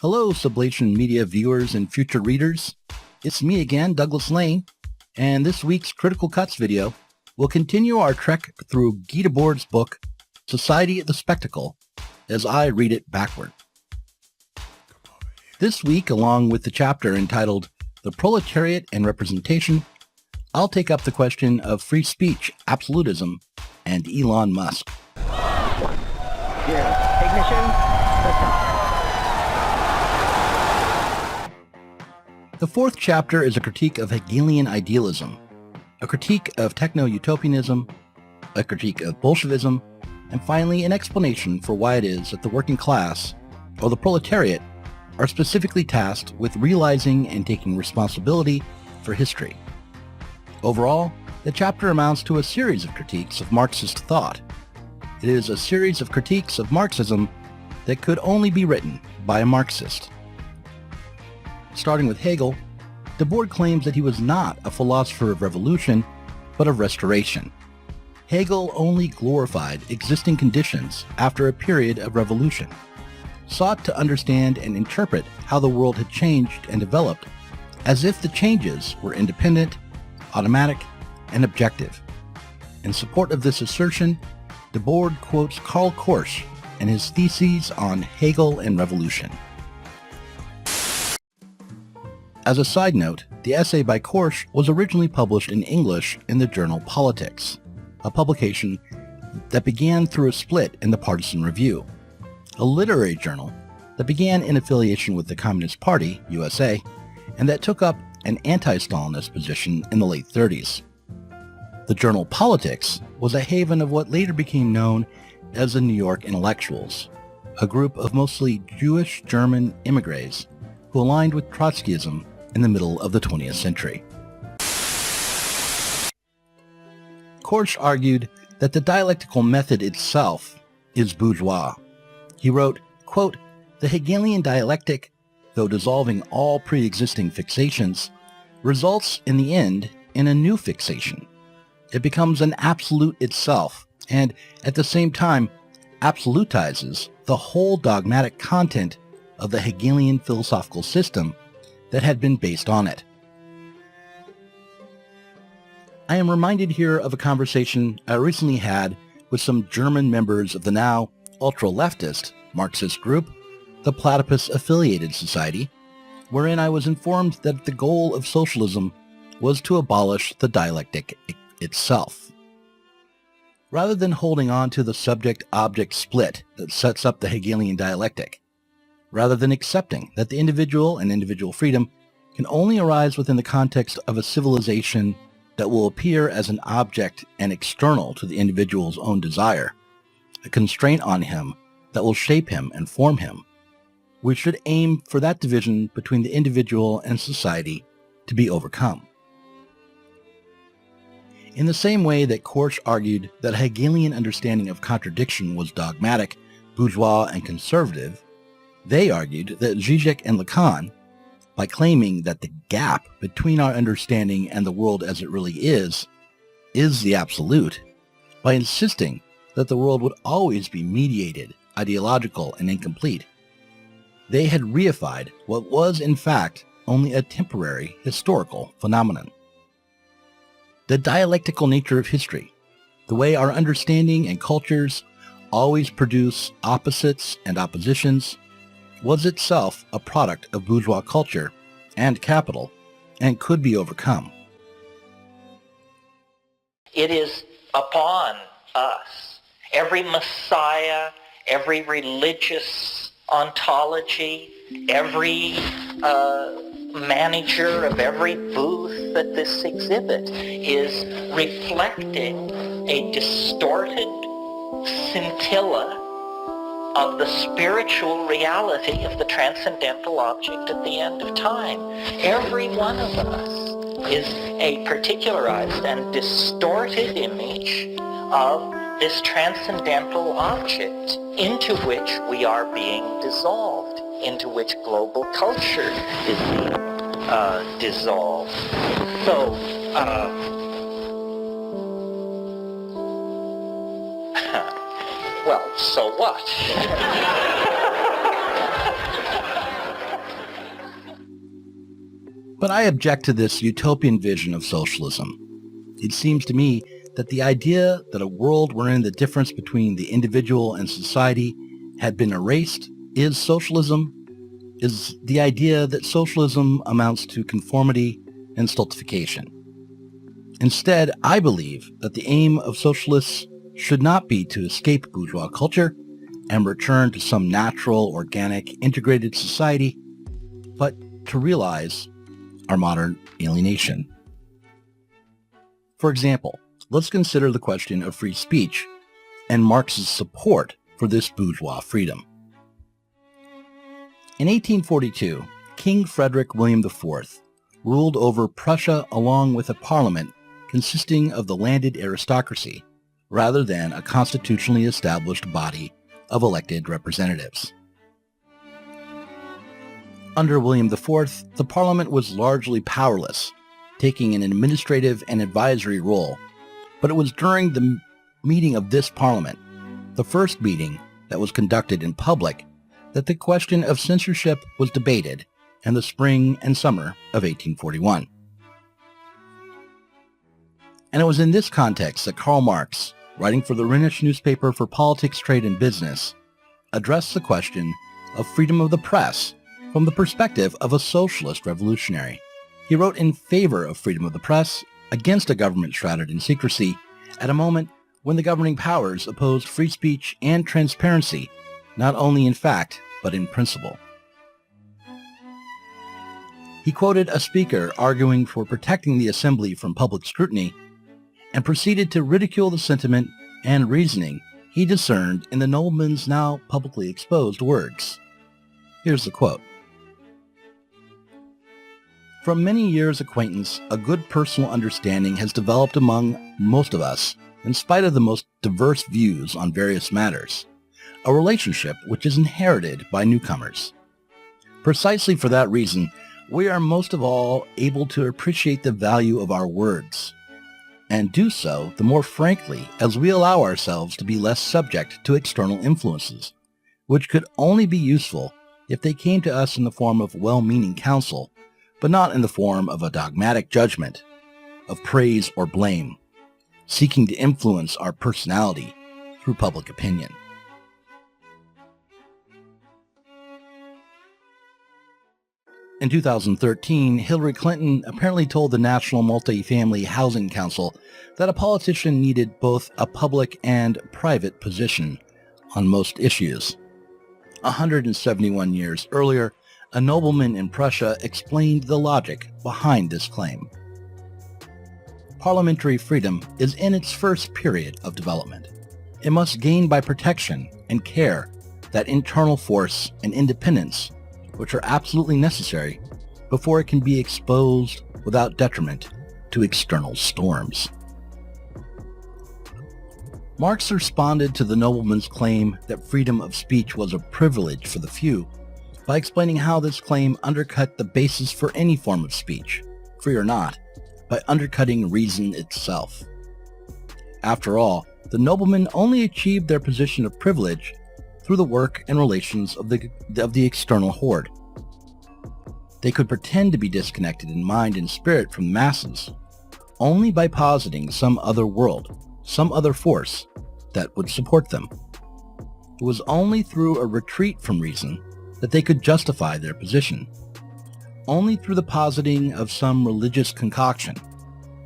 Hello, Sublation Media viewers and future readers. It's me again, Doug Lain, and this week's Critical Cuts video will continue our trek through Guy Debord's book, Society of the Spectacle, as I read it backward. This week, along with the chapter entitled The Proletariat and Representation, I'll take up the question of free speech, absolutism, and Elon Musk. Here, ignition, lift off. The fourth chapter is a critique of Hegelian idealism, a critique of techno-utopianism, a critique of Bolshevism, and finally an explanation for why it is that the working class, or the proletariat, are specifically tasked with realizing and taking responsibility for history. Overall, the chapter amounts to a series of critiques of Marxist thought. It is a series of critiques of Marxism that could only be written by a Marxist. Starting with Hegel, Debord claims that he was not a philosopher of revolution, but of restoration. Hegel only glorified existing conditions after a period of revolution, sought to understand and interpret how the world had changed and developed, as if the changes were independent, automatic, and objective. In support of this assertion, Debord quotes Karl and his theses on Hegel and revolution. As a side note, the essay by Korsch was originally published in English in the journal Politics, a publication that began through a split in the Partisan Review, a literary journal that began in affiliation with the Communist Party, USA, and that took up an anti-Stalinist position in the late 30s. The journal Politics was a haven of what later became known as the New York Intellectuals, a group of mostly Jewish German immigrants who aligned with Trotskyism in the middle of the 20th century. Korsch argued that the dialectical method itself is bourgeois. He wrote, quote, "The Hegelian dialectic, though dissolving all pre-existing fixations, results in the end in a new fixation. It becomes an absolute itself, and at the same time absolutizes the whole dogmatic content of the Hegelian philosophical system that had been based on it." I am reminded here of a conversation I recently had with some German members of the now ultra-leftist Marxist group, the Platypus Affiliated Society, wherein I was informed that the goal of socialism was to abolish the dialectic itself. Rather than holding on to the subject-object split that sets up the Hegelian dialectic, rather than accepting that the individual and individual freedom can only arise within the context of a civilization that will appear as an object and external to the individual's own desire, a constraint on him that will shape him and form him, we should aim for that division between the individual and society to be overcome. In the same way that Korsch argued that a Hegelian understanding of contradiction was dogmatic, bourgeois, and conservative, they argued that Zizek and Lacan, by claiming that the gap between our understanding and the world as it really is the absolute, by insisting that the world would always be mediated, ideological, and incomplete, they had reified what was in fact only a temporary historical phenomenon. The dialectical nature of history, the way our understanding and cultures always produce opposites and oppositions, was itself a product of bourgeois culture and capital, and could be overcome. It is upon us. Every messiah, every religious ontology, every manager of every booth at this exhibit is reflecting a distorted scintilla of the spiritual reality of the transcendental object at the end of time. Every one of us is a particularized and distorted image of this transcendental object into which we are being dissolved, into which global culture is being dissolved. So, well, so what? But I object to this utopian vision of socialism. It seems to me that the idea that a world wherein the difference between the individual and society had been erased is socialism, is the idea that socialism amounts to conformity and stultification. Instead, I believe that the aim of socialists should not be to escape bourgeois culture and return to some natural, organic, integrated society, but to realize our modern alienation. For example, let's consider the question of free speech and Marx's support for this bourgeois freedom. In 1842, King Frederick William IV ruled over Prussia along with a parliament consisting of the landed aristocracy, rather than a constitutionally established body of elected representatives. Under William IV, the parliament was largely powerless, taking an administrative and advisory role, but it was during the meeting of this parliament, the first meeting that was conducted in public, that the question of censorship was debated in the spring and summer of 1841. And it was in this context that Karl Marx, writing for the Rhenish newspaper for Politics, Trade, and Business, addressed the question of freedom of the press from the perspective of a socialist revolutionary. He wrote in favor of freedom of the press against a government shrouded in secrecy at a moment when the governing powers opposed free speech and transparency, not only in fact, but in principle. He quoted a speaker arguing for protecting the assembly from public scrutiny and proceeded to ridicule the sentiment and reasoning he discerned in the nobleman's now publicly exposed words. Here's the quote. From many years' acquaintance, a good personal understanding has developed among most of us, in spite of the most diverse views on various matters, a relationship which is inherited by newcomers. Precisely for that reason, we are most of all able to appreciate the value of our words, and do so the more frankly as we allow ourselves to be less subject to external influences, which could only be useful if they came to us in the form of well-meaning counsel, but not in the form of a dogmatic judgment, of praise or blame, seeking to influence our personality through public opinion. In 2013, Hillary Clinton apparently told the National Multifamily Housing Council that a politician needed both a public and private position on most issues. 171 years earlier, a nobleman in Prussia explained the logic behind this claim. Parliamentary freedom is in its first period of development. It must gain by protection and care that internal force and independence which are absolutely necessary before it can be exposed without detriment to external storms. Marx responded to the nobleman's claim that freedom of speech was a privilege for the few by explaining how this claim undercut the basis for any form of speech, free or not, by undercutting reason itself. After all, the noblemen only achieved their position of privilege through the work and relations of the external horde. They could pretend to be disconnected in mind and spirit from the masses only by positing some other world, some other force that would support them. It was only through a retreat from reason that they could justify their position. Only through the positing of some religious concoction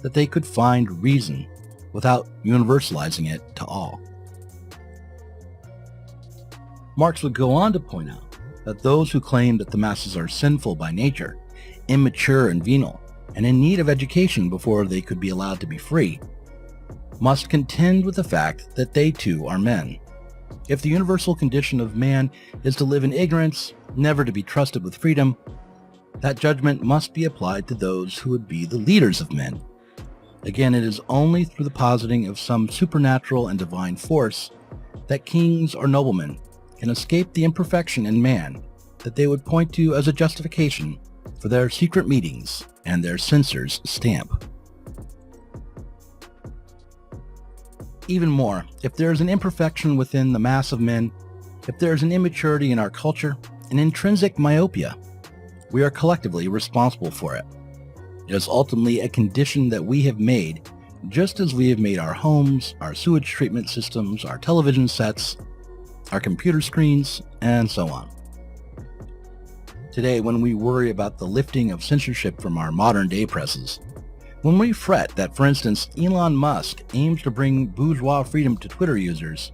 that they could find reason without universalizing it to all. Marx would go on to point out that those who claim that the masses are sinful by nature, immature and venal, and in need of education before they could be allowed to be free, must contend with the fact that they too are men. If the universal condition of man is to live in ignorance, never to be trusted with freedom, that judgment must be applied to those who would be the leaders of men. Again, it is only through the positing of some supernatural and divine force that kings or noblemen can escape the imperfection in man that they would point to as a justification for their secret meetings and their censor's stamp. Even more, if there is an imperfection within the mass of men, if there is an immaturity in our culture, an intrinsic myopia, we are collectively responsible for it. It is ultimately a condition that we have made, just as we have made our homes, our sewage treatment systems, our television sets, our computer screens, and so on. Today, when we worry about the lifting of censorship from our modern-day presses, when we fret that, for instance, Elon Musk aims to bring bourgeois freedom to Twitter users,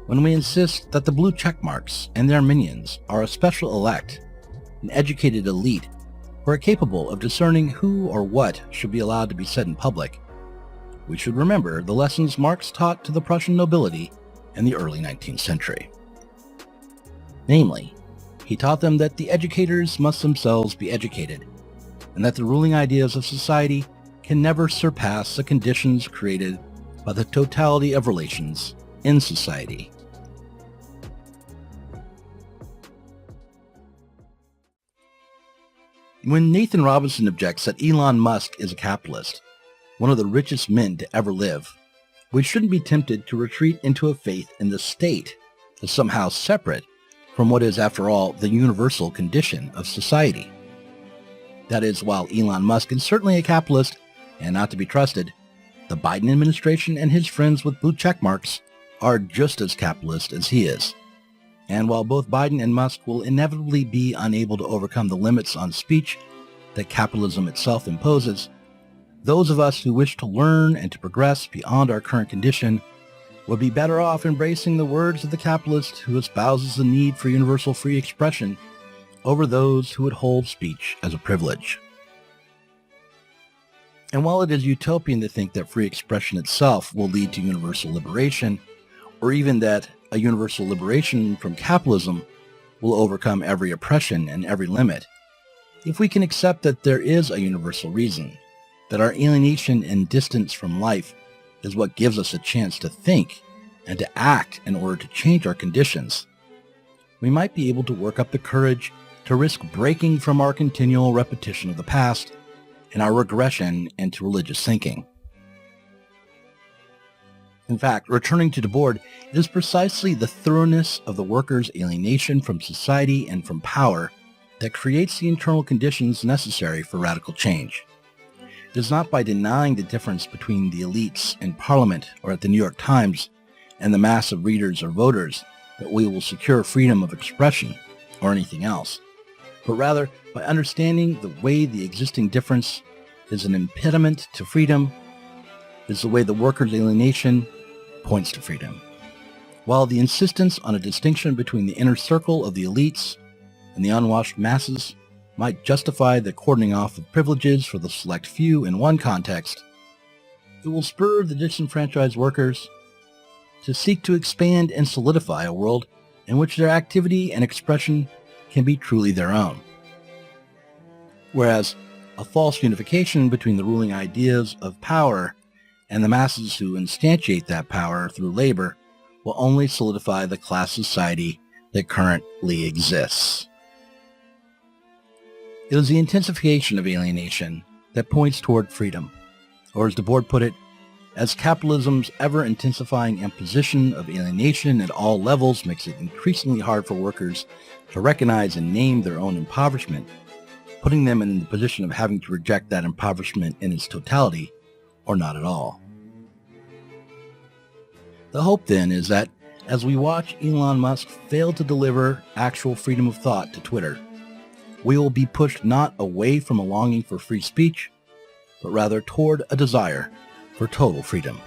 when we insist that the blue checkmarks and their minions are a special elect, an educated elite who are capable of discerning who or what should be allowed to be said in public, we should remember the lessons Marx taught to the Prussian nobility in the early 19th century. Namely, he taught them that the educators must themselves be educated, and that the ruling ideas of society can never surpass the conditions created by the totality of relations in society. When Nathan Robinson objects that Elon Musk is a capitalist, one of the richest men to ever live, we shouldn't be tempted to retreat into a faith in the state as somehow separate from what is, after all, the universal condition of society. That is, while Elon Musk is certainly a capitalist and not to be trusted, the Biden administration and his friends with blue checkmarks are just as capitalist as he is. And while both Biden and Musk will inevitably be unable to overcome the limits on speech that capitalism itself imposes, those of us who wish to learn and to progress beyond our current condition would be better off embracing the words of the capitalist who espouses the need for universal free expression over those who would hold speech as a privilege. And while it is utopian to think that free expression itself will lead to universal liberation, or even that a universal liberation from capitalism will overcome every oppression and every limit, if we can accept that there is a universal reason, that our alienation and distance from life is what gives us a chance to think and to act in order to change our conditions, we might be able to work up the courage to risk breaking from our continual repetition of the past and our regression into religious thinking. In fact, returning to Debord, it is precisely the thoroughness of the workers' alienation from society and from power that creates the internal conditions necessary for radical change. It is not by denying the difference between the elites in Parliament or at the New York Times and the mass of readers or voters that we will secure freedom of expression or anything else, but rather by understanding the way the existing difference is an impediment to freedom, is the way the workers' alienation points to freedom. While the insistence on a distinction between the inner circle of the elites and the unwashed masses might justify the cordoning off of privileges for the select few in one context, it will spur the disenfranchised workers to seek to expand and solidify a world in which their activity and expression can be truly their own. Whereas a false unification between the ruling ideas of power and the masses who instantiate that power through labor will only solidify the class society that currently exists. It is the intensification of alienation that points toward freedom, or as Debord put it, as capitalism's ever-intensifying imposition of alienation at all levels makes it increasingly hard for workers to recognize and name their own impoverishment, putting them in the position of having to reject that impoverishment in its totality, or not at all. The hope, then, is that as we watch Elon Musk fail to deliver actual freedom of thought to Twitter, we will be pushed not away from a longing for free speech, but rather toward a desire for total freedom.